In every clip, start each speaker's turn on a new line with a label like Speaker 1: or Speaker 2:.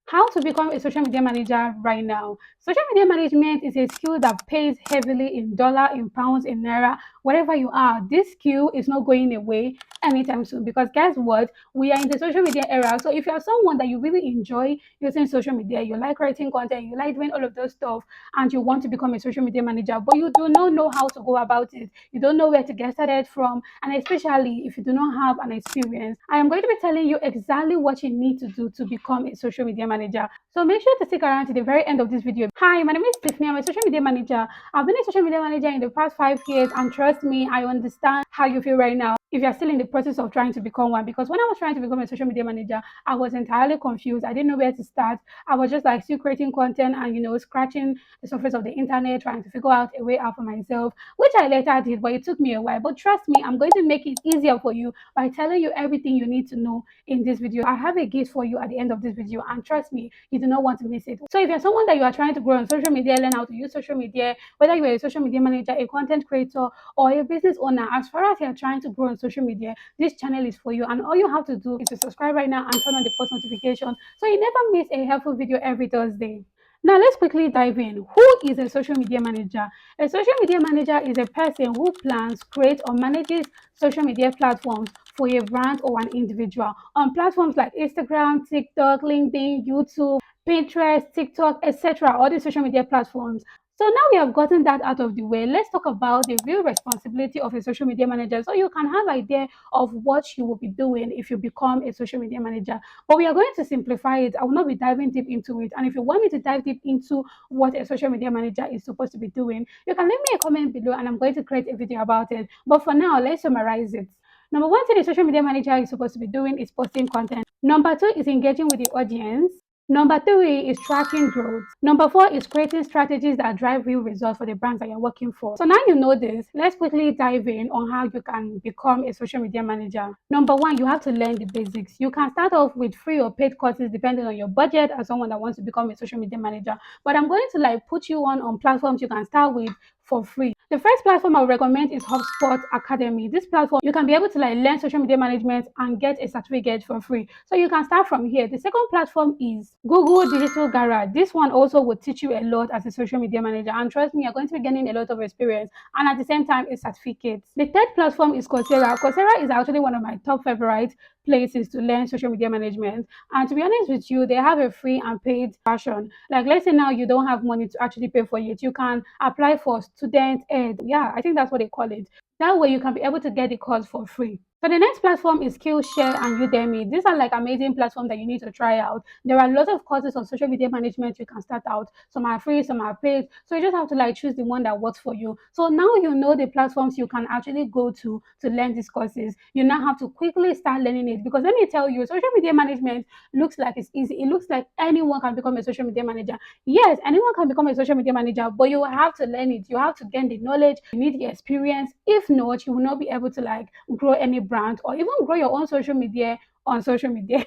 Speaker 1: How to become a social media manager right now. Social media management is a skill that pays heavily in dollar, in pounds, in naira, wherever you are. This skill is not going away anytime soon because guess what? We are in the social media era. So if you are someone that you really enjoy using social media, you like writing content, you like doing all of those stuff, and you want to become a social media manager, but you do not know how to go about it, you don't know where to get started from, and especially if you do not have an experience, I am going to be telling you exactly what you need to do to become a social media manager. So make sure to stick around to the very end of this video. Hi, my name is Tiffany. I'm a social media manager. I've been a social media manager in the past 5 years, and trust me, I understand how you feel right now if you're still in the process of trying to become one. Because when I was trying to become a social media manager, I was entirely confused. I didn't know where to start. I was just like still creating content and scratching the surface of the internet, trying to figure out a way out for myself, which I later did, but it took me a while. But trust me, I'm going to make it easier for you by telling you everything you need to know in this video. I have a gift for you at the end of this video, and trust me, you do not want to miss it. So if you're someone that you are trying to grow on social media, learn how to use social media, whether you're a social media manager, a content creator, or a business owner, as far as you're trying to grow on social media, this channel is for you. And all you have to do is to subscribe right now and turn on the post notification so you never miss a helpful video every Thursday. Now let's quickly dive in. Who is a social media manager? A social media manager is a person who plans, creates, or manages social media platforms for a brand or an individual on platforms like Instagram, TikTok, LinkedIn, YouTube, Pinterest, TikTok, etc. All the social media platforms. So now we have gotten that out of the way. Let's talk about the real responsibility of a social media manager so you can have idea of what you will be doing if you become a social media manager. But we are going to simplify it. I will not be diving deep into it. And if you want me to dive deep into what a social media manager is supposed to be doing, you can leave me a comment below and I'm going to create a video about it. But for now, let's summarize it. Number one thing a social media manager is supposed to be doing is posting content. Number two is engaging with the audience. Number three is tracking growth. Number four is creating strategies that drive real results for the brands that you're working for. So now you know this, let's quickly dive in on how you can become a social media manager. Number one, you have to learn the basics. You can start off with free or paid courses depending on your budget as someone that wants to become a social media manager. But I'm going to put you on platforms you can start with for free. The first platform I would recommend is HubSpot Academy. This platform, you can be able to learn social media management and get a certificate for free. So you can start from here. The second platform is Google Digital Garage. This one also will teach you a lot as a social media manager. And trust me, you're going to be getting a lot of experience and at the same time a certificate. The third platform is Coursera. Coursera is actually one of my top favorite places to learn social media management. And to be honest with you, they have a free and paid version. Like let's say now you don't have money to actually pay for it, you can apply for student ed. Yeah, I think that's what they call it. That way you can be able to get the course for free. So the next platform is Skillshare and Udemy. These are amazing platforms that you need to try out. There are a lot of courses on social media management you can start out. Some are free, some are paid. So you just have to choose the one that works for you. So now you know the platforms you can actually go to learn these courses. You now have to quickly start learning it because let me tell you, social media management looks like it's easy. It looks like anyone can become a social media manager. Yes, anyone can become a social media manager, but you have to learn it. You have to gain the knowledge. You need the experience. If not, you will not be able to grow any brand or even grow your own social media on social media.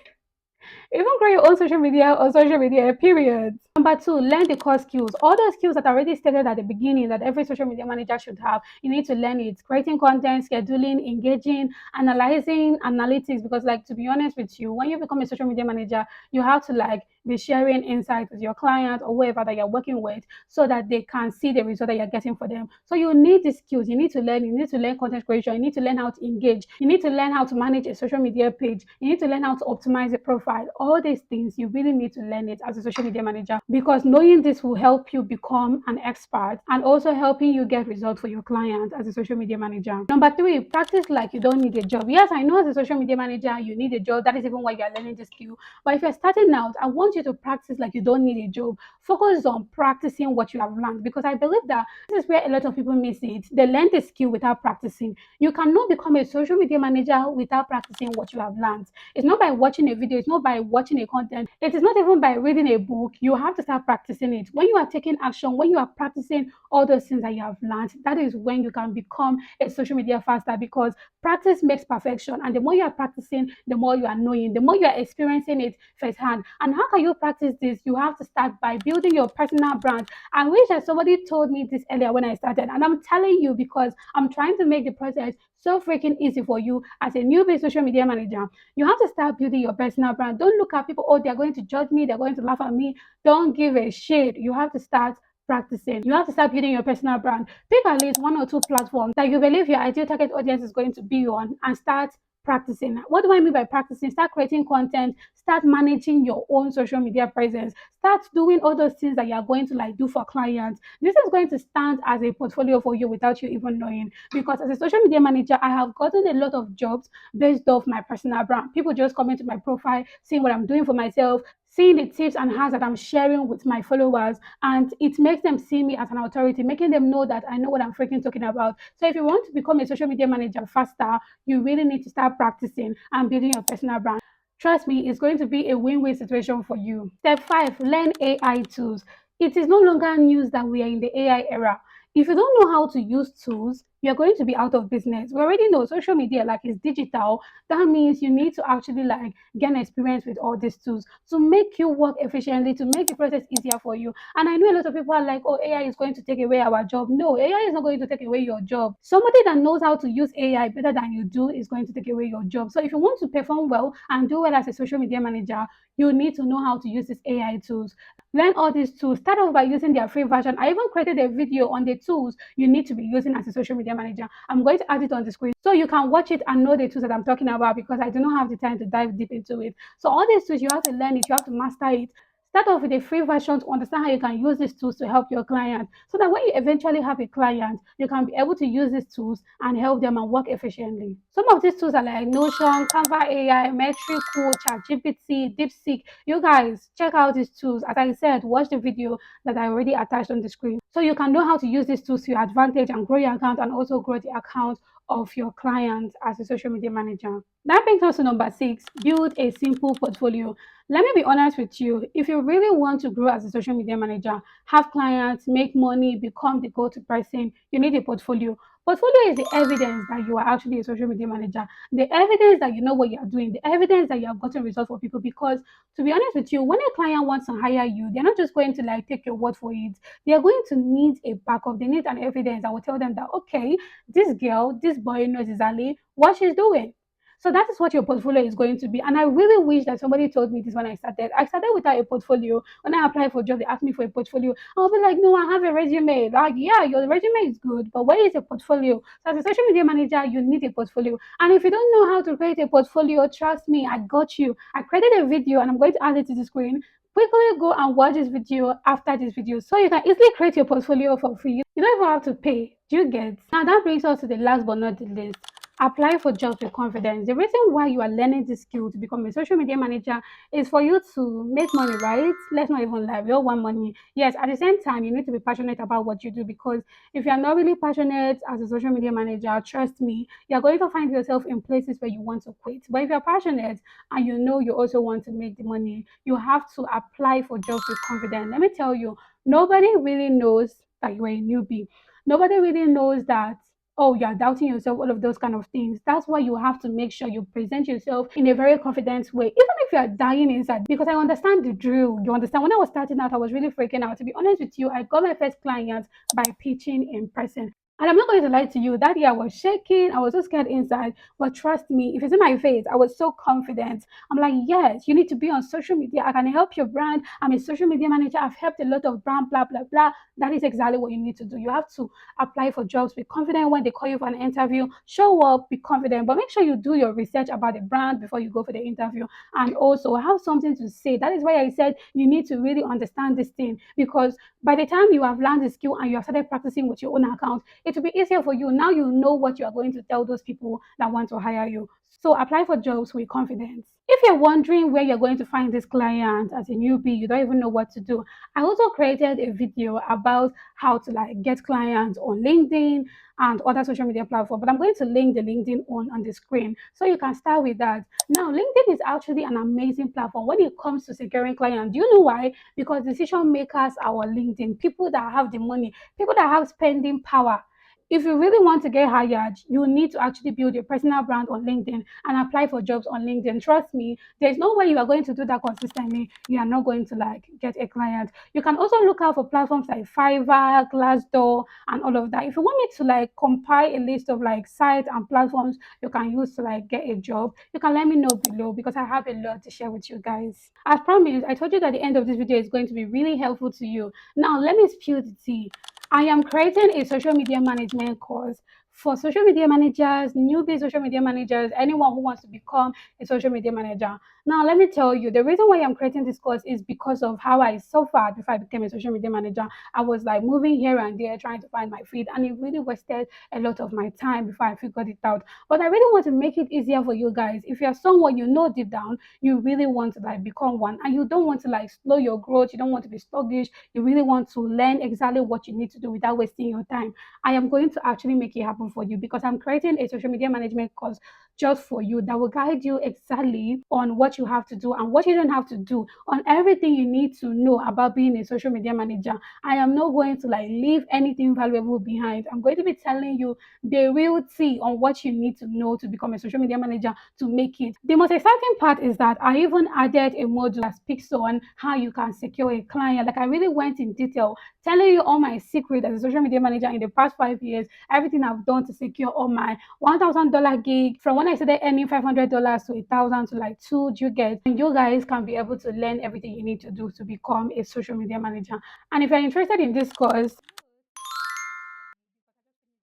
Speaker 1: Even grow your own social media on social media, period. Number two, learn the core skills. All those skills that are already stated at the beginning that every social media manager should have, you need to learn it. Creating content, scheduling, engaging, analyzing, analytics. Because to be honest with you, when you become a social media manager, you have to be sharing insights with your client or whoever that you're working with so that they can see the result that you're getting for them. So you need these skills. You need to learn. You need to learn content creation. You need to learn how to engage. You need to learn how to manage a social media page. You need to learn how to optimize a profile. All these things, you really need to learn it as a social media manager because knowing this will help you become an expert and also helping you get results for your client as a social media manager. Number three, practice like you don't need a job. Yes, I know as a social media manager, you need a job. That is even why you're learning this skill. But if you're starting out, I want you to practice like you don't need a job. Focus on practicing what you have learned because I believe that this is where a lot of people miss it. They learn the skill without practicing. You cannot become a social media manager without practicing what you have learned. It's not by watching a video, it's not by watching a content, it is not even by reading a book. You have to start practicing it. When you are taking action, when you are practicing all those things that you have learned, that is when you can become a social media faster because practice makes perfection. And the more you are practicing, the more you are knowing, the more you are experiencing it firsthand. And how you practice this, you have to start by building your personal brand. I wish that somebody told me this earlier when I started, and I'm telling you because I'm trying to make the process so freaking easy for you as a newbie social media manager. You have to start building your personal brand. Don't look at people, oh, they're going to judge me, they're going to laugh at me. Don't give a shit. You have to start practicing. You have to start building your personal brand. Pick at least one or two platforms that you believe your ideal target audience is going to be on and start practicing. What do I mean by practicing? Start creating content, start managing your own social media presence, start doing all those things that you are going to like do for clients. This is going to stand as a portfolio for you without you even knowing. Because as a social media manager, I have gotten a lot of jobs based off my personal brand. People just come into my profile, seeing what I'm doing for myself, seeing the tips and hacks that I'm sharing with my followers, and it makes them see me as an authority, making them know that I know what I'm freaking talking about. So if you want to become a social media manager faster, you really need to start practicing and building your personal brand. Trust me, it's going to be a win-win situation for you. Step 5, learn AI tools. It is no longer news that we are in the AI era. If you don't know how to use tools, you're going to be out of business. We already know social media like is digital. That means you need to actually like gain experience with all these tools to make you work efficiently, to make the process easier for you. And I know a lot of people are like, oh, AI is going to take away our job. No, AI is not going to take away your job. Somebody that knows how to use AI better than you do is going to take away your job. So if you want to perform well and do well as a social media manager, you need to know how to use these AI tools. Learn all these tools. Start off by using their free version. I even created a video on the tools you need to be using as a social media manager. I'm going to add it on the screen so you can watch it and know the tools that I'm talking about because I do not have the time to dive deep into it. So all these tools, you have to learn it, you have to master it. Start off with a free version to understand how you can use these tools to help your client so that when you eventually have a client, you can be able to use these tools and help them and work efficiently. Some of these tools are like Notion, Canva AI, Metricool, ChatGPT, DeepSeek. You guys check out these tools. As I said, watch the video that I already attached on the screen so you can know how to use these tools to your advantage and grow your account and also grow the account of your clients as a social media manager. That brings us to number 6, build a simple portfolio. Let me be honest with you. If you really want to grow as a social media manager, have clients, make money, become the go-to person, you need a portfolio. Portfolio is the evidence that you are actually a social media manager, the evidence that you know what you are doing, the evidence that you have gotten results for people. Because to be honest with you, when a client wants to hire you, they're not just going to like take your word for it. They are going to need a backup. They need an evidence that will tell them that okay, this girl, this boy knows exactly what she's doing. So that is what your portfolio is going to be. And I really wish that somebody told me this when I started. I started without a portfolio. When I applied for a job, they asked me for a portfolio. I'll be like, no, I have a resume. Like, yeah, your resume is good, but where is your portfolio? So as a social media manager, you need a portfolio. And if you don't know how to create a portfolio, trust me, I got you. I created a video and I'm going to add it to the screen. Quickly go and watch this video after this video so you can easily create your portfolio for free. You don't even have to pay. Do you get? Now that brings us to the last but not the least. Apply for jobs with confidence. The reason why you are learning this skill to become a social media manager is for you to make money, right? Let's not even lie. We all want money. Yes, at the same time, you need to be passionate about what you do because if you're not really passionate as a social media manager, trust me, you're going to find yourself in places where you want to quit. But if you're passionate and you know you also want to make the money, you have to apply for jobs with confidence. Let me tell you, nobody really knows that you're a newbie. Nobody really knows that oh, you're doubting yourself, all of those kind of things. That's why you have to make sure you present yourself in a very confident way, even if you're dying inside. Because I understand the drill. You understand? When I was starting out, I was really freaking out. To be honest with you, I got my first client by pitching in person. And I'm not going to lie to you, that year I was shaking, I was so scared inside. But trust me, if it's in my face, I was so confident. I'm like, yes, you need to be on social media. I can help your brand. I'm a social media manager. I've helped a lot of brand, blah, blah, blah. That is exactly what you need to do. You have to apply for jobs, be confident when they call you for an interview, show up, be confident, but make sure you do your research about the brand before you go for the interview and also have something to say. That is why I said you need to really understand this thing because by the time you have learned the skill and you have started practicing with your own account, it will be easier for you. Now you know what you are going to tell those people that want to hire you. So apply for jobs with confidence. If you're wondering where you're going to find this client as a newbie, you don't even know what to do. I also created a video about how to like get clients on LinkedIn and other social media platforms. But I'm going to link the LinkedIn on the screen so you can start with that. Now, LinkedIn is actually an amazing platform when it comes to securing clients. Do you know why? Because decision makers are on LinkedIn, people that have the money, people that have spending power. if you really want to get hired, you need to actually build your personal brand on LinkedIn and apply for jobs on LinkedIn. Trust me, there's no way you are going to do that consistently. You are not going to like get a client. You can also look out for platforms like Fiverr, Glassdoor, and all of that. If you want me to like compile a list of like sites and platforms you can use to like get a job, you can let me know below because I have a lot to share with you guys. As promised, I told you that the end of this video is going to be really helpful to you. Now, let me spill the tea. I am creating a social media management course for social media managers, newbie social media managers, anyone who wants to become a social media manager. Now, let me tell you, the reason why I'm creating this course is because of how I suffered before I became a social media manager. I was like moving here and there trying to find my feet, and it really wasted a lot of my time before I figured it out. But I really want to make it easier for you guys. If you're someone you know deep down, you really want to like become one, and you don't want to like slow your growth, you don't want to be sluggish, you really want to learn exactly what you need to do without wasting your time, I am going to actually make it happen for you because I'm creating a social media management course just for you that will guide you exactly on what you have to do and what you don't have to do, on everything you need to know about being a social media manager. I am not going to like leave anything valuable behind. I'm going to be telling you the real tea on what you need to know to become a social media manager to make it. The most exciting part is that I even added a module that speaks on how you can secure a client. Like I really went in detail telling you all my secrets as a social media manager in the past 5 years, everything I've done to secure all my $1,000 gig from when I started earning $500 to 1,000 to like two. Do you get? And you guys can be able to learn everything you need to do to become a social media manager. And if you're interested in this course,